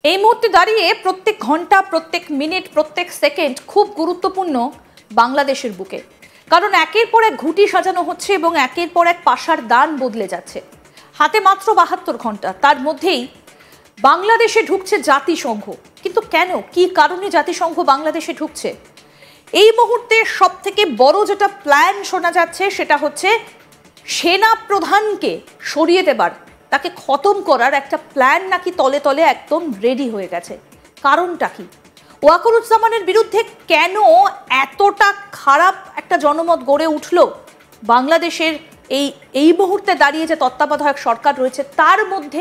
এই মুহূর্তে দাঁড়িয়ে প্রত্যেক ঘন্টা, প্রত্যেক মিনিট, প্রত্যেক সেকেন্ড খুব গুরুত্বপূর্ণ বাংলাদেশের বুকে। কারণ একের পর এক ঘুঁটি সাজানো হচ্ছে এবং একের পর এক পাশার দান বদলে যাচ্ছে। হাতে মাত্র 72 ঘন্টা, তার মধ্যেই বাংলাদেশে ঢুকছে জাতিসংঘ। কিন্তু কেন, কি কারণে জাতিসংঘ বাংলাদেশে ঢুকছে? এই মুহূর্তে সব থেকে বড় যেটা প্ল্যান শোনা যাচ্ছে সেটা হচ্ছে সেনা প্রধানকে সরিয়ে দেবার, তাকে খতম করার একটা প্ল্যান নাকি তলে তলে একদম রেডি হয়ে গেছে। কারণটা কি? ওয়াকারুজ্জামানের বিরুদ্ধে কেন এতটা খারাপ একটা জনমত গড়ে উঠল বাংলাদেশের এই মুহূর্তে দাঁড়িয়ে যে তত্ত্বাবধায়ক সরকার রয়েছে তার মধ্যে?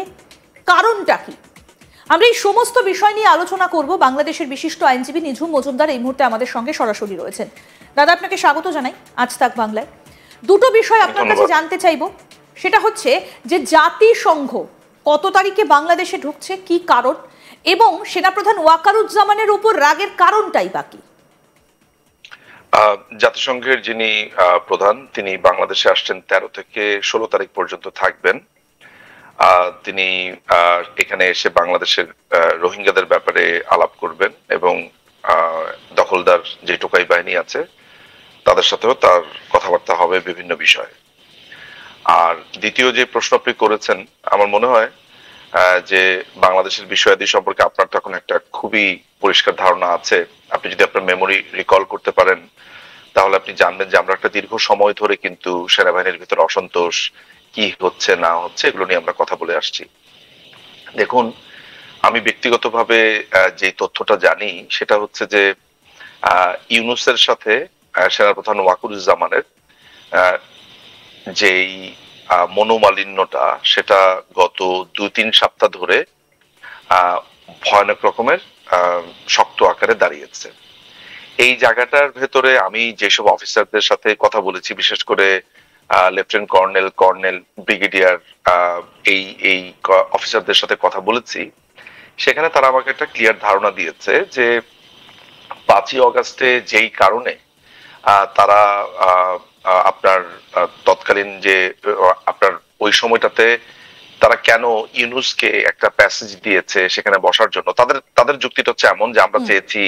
কারণটা কি? আমরা এই সমস্ত বিষয় নিয়ে আলোচনা করব। বাংলাদেশের বিশিষ্ট আইনজীবী নিঝুম মজুমদার এই মুহূর্তে আমাদের সঙ্গে সরাসরি রয়েছেন। দাদা, আপনাকে স্বাগত জানাই আজ তাক বাংলায়। দুটো বিষয় আপনার কাছে জানতে চাইবো, সেটা হচ্ছে যে জাতিসংঘ কত তারিখে বাংলাদেশে ঢুকছে, কি কারণ, এবং সেনাপ্রধান ওয়াকারুজ্জামানের উপর রাগের কারণটাই বাকি। জাতিসংঘের যিনি প্রধান, তিনি বাংলাদেশে আসছেন 13 থেকে 16 তারিখ পর্যন্ত থাকবেন। তিনি এখানে এসে বাংলাদেশের রোহিঙ্গাদের ব্যাপারে আলাপ করবেন এবং দখলদার যে টোকাই বাহিনী আছে তাদের সাথেও তার কথাবার্তা হবে বিভিন্ন বিষয়ে। আর দ্বিতীয় যে প্রশ্ন আপনি করেছেন, আমার মনে হয় যে বাংলাদেশের বিষয়াদি সম্পর্কে আপনার তখন একটা খুবই পরিষ্কার ধারণা আছে। আপনি যদি আপনার মেমোরি রিকল করতে পারেন তাহলে আপনি জানবেন যে আমরা একটা দীর্ঘ সময় ধরে কিন্তু সেনাবাহিনীর ভিতরে অসন্তোষ, কি হচ্ছে না হচ্ছে, এগুলো নিয়ে আমরা কথা বলে আসছি। দেখুন, আমি ব্যক্তিগতভাবে যে তথ্যটা জানি সেটা হচ্ছে যে ইউনূসের সাথে সেনাপ্রধান ওয়াকারুজ্জামানের যেই মনোমালিন্যটা, সেটা গত 2-3 সপ্তাহ ধরে ভয়ানক রকমের শক্ত আকারে দাঁড়িয়েছে। এই জায়গাটার ভেতরে আমি যেসব অফিসারদের সাথে কথা বলেছি, বিশেষ করে লেফটেন্যান্ট কর্নেল, কর্নেল, ব্রিগেডিয়ার, এই অফিসারদের সাথে কথা বলেছি, সেখানে তারা আমাকে একটা ক্লিয়ার ধারণা দিয়েছে যে 5ই অগাস্টে যেই কারণে তারা আপনার তৎকালীন যে আপনার ওই সময়টাতে তারা কেন ইউনূসকে একটা প্যাসেজ দিয়েছে সেখানে বসার জন্য, তাদের যুক্তিটা হচ্ছে এমন যে আমরা চেয়েছি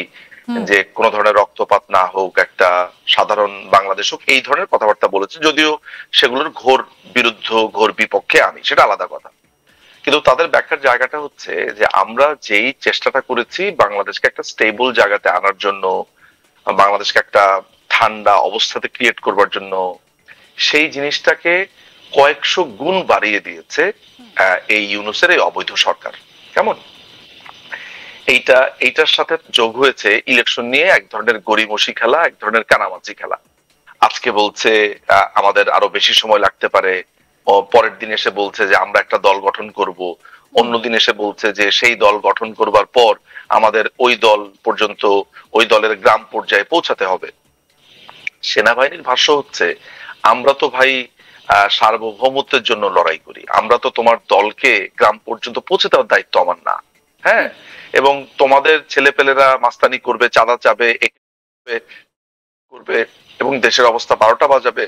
যে কোনো ধরনের রক্তপাত না হোক, একটা সাধারণ বাংলাদেশ হোক, এই ধরনের কথাবার্তা বলেছে। যদিও সেগুলোর ঘোর বিরুদ্ধ, ঘোর বিপক্ষে আমি, সেটা আলাদা কথা। কিন্তু তাদের ব্যাখ্যার জায়গাটা হচ্ছে যে আমরা যেই চেষ্টাটা করেছি বাংলাদেশকে একটা স্টেবল জায়গাতে আনার জন্য, বাংলাদেশকে একটা ঠান্ডা অবস্থাতে ক্রিয়েট করবার জন্য, সেই জিনিসটাকে কয়েকশো গুণ বাড়িয়ে দিয়েছে এই ইউনূসের এই অবৈধ সরকার। কেমন? এইটার সাথে যোগ হয়েছে ইলেকশন নিয়ে এক ধরনের গড়িমসি খেলা, এক ধরনের কানামাচি খেলা। আজকে বলছে আমাদের আরো বেশি সময় লাগতে পারে, পরের দিন এসে বলছে যে আমরা একটা দল গঠন করব, অন্যদিন এসে বলছে যে সেই দল গঠন করবার পর আমাদের ওই দল পর্যন্ত, ওই দলের গ্রাম পর্যায়ে পৌঁছাতে হবে। সেনাবাহিনীর ভাষ্য হচ্ছে আমরা তো ভাই সার্বভৌমত্বের জন্য লড়াই করি, আমরা তো তোমার দলকে গ্রাম পর্যন্ত পৌঁছে দেওয়ার দায়িত্ব আমার না। হ্যাঁ, এবং তোমাদের ছেলেপেলেরা মাস্তানি করবে, চাঁদা চাবে, করবে এবং দেশের অবস্থা 12টা বাজাবে,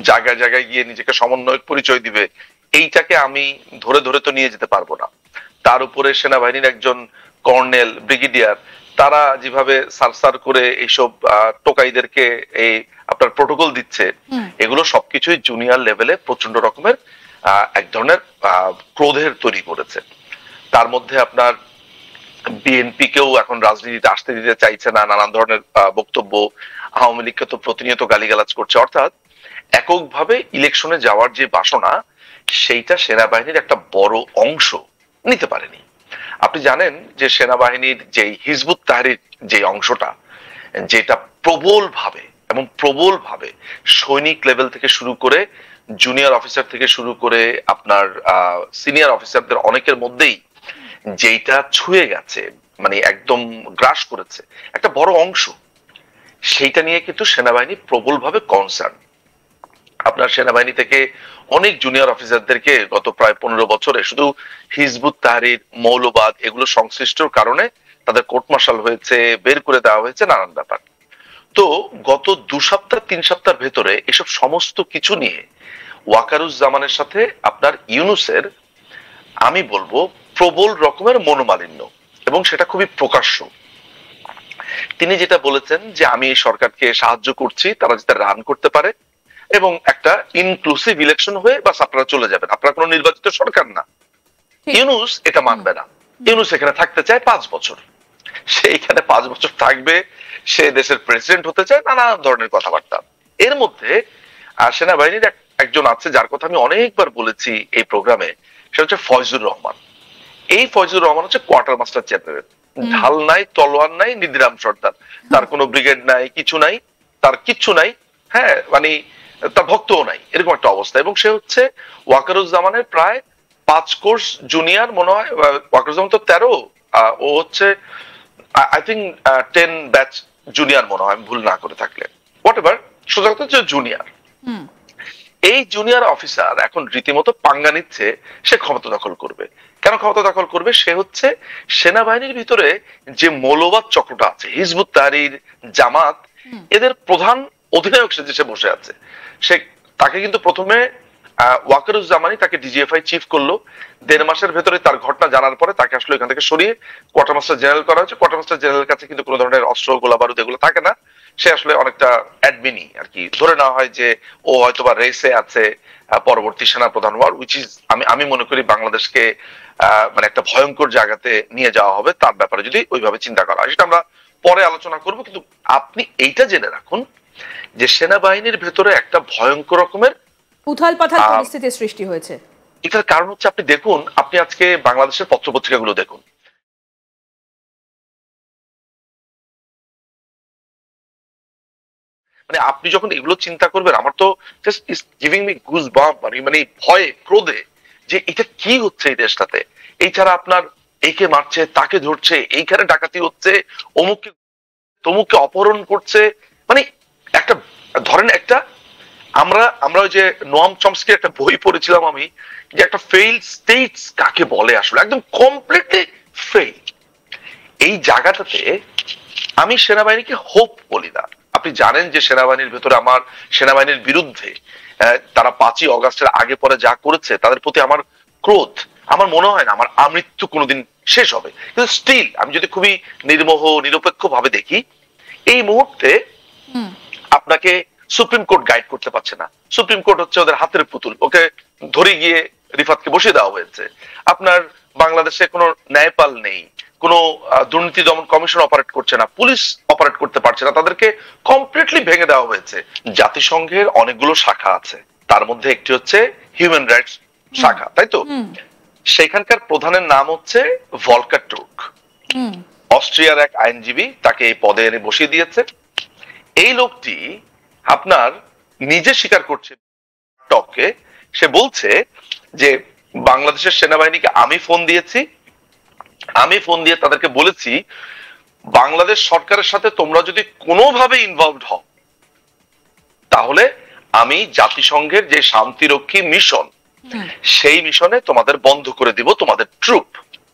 জায়গায় জায়গায় গিয়ে নিজেকে সমন্বয়ক পরিচয় দিবে। এইটাকে আমি ধরে ধরে তো নিয়ে যেতে পারবো না। তার উপরে সেনাবাহিনীর একজন কর্নেল, ব্রিগেডিয়ার, তারা যেভাবে সারসার করে এইসব টোকাইদেরকে এই আপনার প্রোটোকল দিচ্ছে, এগুলো সবকিছুই জুনিয়র লেভেলে প্রচন্ড রকমের এক ধরনের ক্রোধের তৈরি করেছে। তার মধ্যে আপনার বিএনপি কেও এখন রাজনীতিতে আসতে দিতে চাইছে না, নানান ধরনের বক্তব্য, আওয়ামী লীগকে তো প্রতিনিয়ত গালিগালাজ করছে। অর্থাৎ এককভাবে ইলেকশনে যাওয়ার যে বাসনা, সেইটা সেনাবাহিনীর একটা বড় অংশ নিতে পারেনি। আপনি জানেন যে সেনাবাহিনীর যে হিজবুত তাহরির যে অংশটা, যেটা প্রবলভাবে সৈনিক লেভেল থেকে শুরু করে জুনিয়র অফিসার থেকে শুরু করে আপনার সিনিয়র অফিসারদের অনেকের মধ্যেই যেটা ছুঁয়ে গেছে, মানে একদম গ্রাস করেছে একটা বড় অংশ, সেইটা নিয়ে কিন্তু সেনাবাহিনী প্রবলভাবে কনসার্ন। আপনার সেনাবাহিনী থেকে অনেক জুনিয়র অফিসারদেরকে গত প্রায় 15 বছরে শুধু হিজবুত তাহরির, মৌলবাদ, এগুলো সংশ্লিষ্টর কারণে তাদের কোর্ট মার্শাল হয়েছে, বের করে দেওয়া হয়েছে, নানান ব্যাপার। তো গত 2 সপ্তাহ 3 সপ্তাহের ভেতরে এসব সমস্ত কিছু নিয়ে ওয়াকারুজ্জামানের সাথে আপনার ইউনূসের, আমি বলবো, প্রবল রকমের মনোমালিন্য এবং সেটা খুবই প্রকাশ্য। তিনি যেটা বলেছেন যে আমি এই সরকারকে সাহায্য করছি তারা যাতে রান করতে পারে এবং একটা ইনক্লুসিভ ইলেকশন হয়ে বাস আপনারা চলে যাবেন, আপনারা কোনো নির্বাচিত সরকার না। ইউনূস এটা মানবে না। ইউনূস এখানে থাকতে চায় 5 বছর, সে এখানে 5 বছর থাকবে, সে দেশের প্রেসিডেন্ট হতে চায়, নানা ধরনের কথাবার্তা। এর মধ্যে সেনাবাহিনীর একজন আছে যার কথা আমি অনেকবার বলেছি এই প্রোগ্রামে, সেটা হচ্ছে ফয়জুর রহমান। এই ফয়জুর রহমান হচ্ছে কোয়ার্টার মাস্টার জেনারেল, ঢাল নাই, তলোয়ার নাই, নিধিরাম সর্দার, তার কোনো ব্রিগেড নাই, কিছু নাই, তার কিচ্ছু নাই, হ্যাঁ মানে তার ভক্তও নাই, এরকম একটা অবস্থা। এবং সে হচ্ছে ওয়াকারুজ্জামানের প্রায় 5 কোর্স জুনিয়র মনে হয়। ওয়াকারুজ্জামান তো 13, ও হচ্ছে আই থিঙ্ক 10 ব্যাচ জুনিয়র মনে হয়, ভুল না করে থাকলে, হোয়াট এভার, সোজা কথা হচ্ছে জুনিয়র। এই জুনিয়র অফিসার এখন রীতিমতো পাঙ্গা নিচ্ছে সে ক্ষমতা দখল করবে। কেন ক্ষমতা দখল করবে? সে হচ্ছে সেনাবাহিনীর ভিতরে যে মৌলবাদ চক্রটা আছে, হিজবুত তাহরির, জামাত, এদের প্রধান অধিনায়ক সে বসে আছে। সে তাকে কিন্তু প্রথমে ওয়াকারুজ্জামানই তাকে ডিজিএফআই চিফ করলো। 1.5 মাসের ভেতরে তার ঘটনা জানার পরে তাকে আসলে এখান থেকে সরিয়ে কোয়ার্টার মাস্টার জেনারেল করা হয়েছে। কোয়ার্টার মাস্টার জেনারেলের কাছে কিন্তু কোনো ধরনের অস্ত্র, গোলা বারুদ এগুলো থাকে না। সে আসলে অনেকটা অ্যাডমিনি আর কি, ধরে নেওয়া হয় যে ও হয়তোবা রেসে আছে পরবর্তী সেনা প্রধান হওয়ার, উইচ ইজ আমি মনে করি বাংলাদেশকে মানে একটা ভয়ঙ্কর জায়গাতে নিয়ে যাওয়া হবে তার ব্যাপারে যদি ওইভাবে চিন্তা করা হয়। সেটা আমরা পরে আলোচনা করব, কিন্তু আপনি এইটা জেনে রাখুন যে সেনাবাহিনীর ভেতরে একটা ভয়ঙ্কর রকমের উথাল পাথাল পরিস্থিতির সৃষ্টি হয়েছে। এটার কারণ হচ্ছে আপনি দেখুন, আপনি আজকে বাংলাদেশের পত্রপত্রিকাগুলো দেখুন, মানে আপনি যখন এগুলো চিন্তা করবেন, আমার তো just is giving me goose bump, মানে ভয়ে ক্রোধে যে এটা কি হচ্ছে এই দেশটাতে। এছাড়া আপনার একে মারছে, তাকে ধরছে, এইখানে ডাকাতি হচ্ছে, অমুককে তমুককে অপহরণ করছে, মানে একটা ধরেন একটা আমরা ওই যে নোয়াম চমস্কির একটা বই পড়েছিলাম আমি, যে একটা ফেইল্ড স্টেটস কাকে বলে, আসলে একদম কমপ্লিটলি ফেইল। এই জায়গাটাতে আমি সেনাবাহিনীকে হোপ বলি না। আপনি জানেন যে সেনাবাহিনীর ভেতরে আমার সেনাবাহিনীর বিরুদ্ধে তারা 5ই অগাস্টের আগে পরে যা করেছে তাদের প্রতি আমার ক্রোধ, আমার মনে হয় না আমার আমৃত্যু কোনোদিন শেষ হবে। কিন্তু স্টিল আমি যদি খুবই নির্মোহ নিরপেক্ষ ভাবে দেখি, এই মুহূর্তে আপনাকে সুপ্রিম কোর্ট গাইড করতে পারছে না। সুপ্রিম কোর্ট হচ্ছে ওদের হাতের পুতুল, ওকে ধরে গিয়ে রিফাতকে বসিয়ে দেওয়া হয়েছে। আপনার বাংলাদেশে কোনো ন্যায়পাল নেই, কোনো দুর্নীতি দমন কমিশন অপারেট করছে না, পুলিশ অপারেট করতে পারছে না, তাদেরকে কমপ্লিটলি ভেঙে দেওয়া হয়েছে। জাতিসংঘের অনেকগুলো শাখা আছে, তার মধ্যে একটি হচ্ছে হিউম্যান রাইটস শাখা, তাই তো? সেখানকার প্রধানের নাম হচ্ছে ভলকার টুর্ক, অস্ট্রিয়ার এক আইনজীবী তাকে এই পদে এনে বসিয়ে দিয়েছে। এই লোকটি আপনার নিজে স্বীকার করছে টকে, সে বলছে যে বাংলাদেশের সেনাবাহিনীকে আমি ফোন দিয়ে তাদেরকে বলেছি বাংলাদেশ সরকারের সাথে তোমরা যদি কোনোভাবে ইনভলভড হও তাহলে আমি জাতিসংঘের যে শান্তিরক্ষী মিশন সেই মিশনে তোমাদের বন্ধ করে দিব তোমাদের ট্রুপ।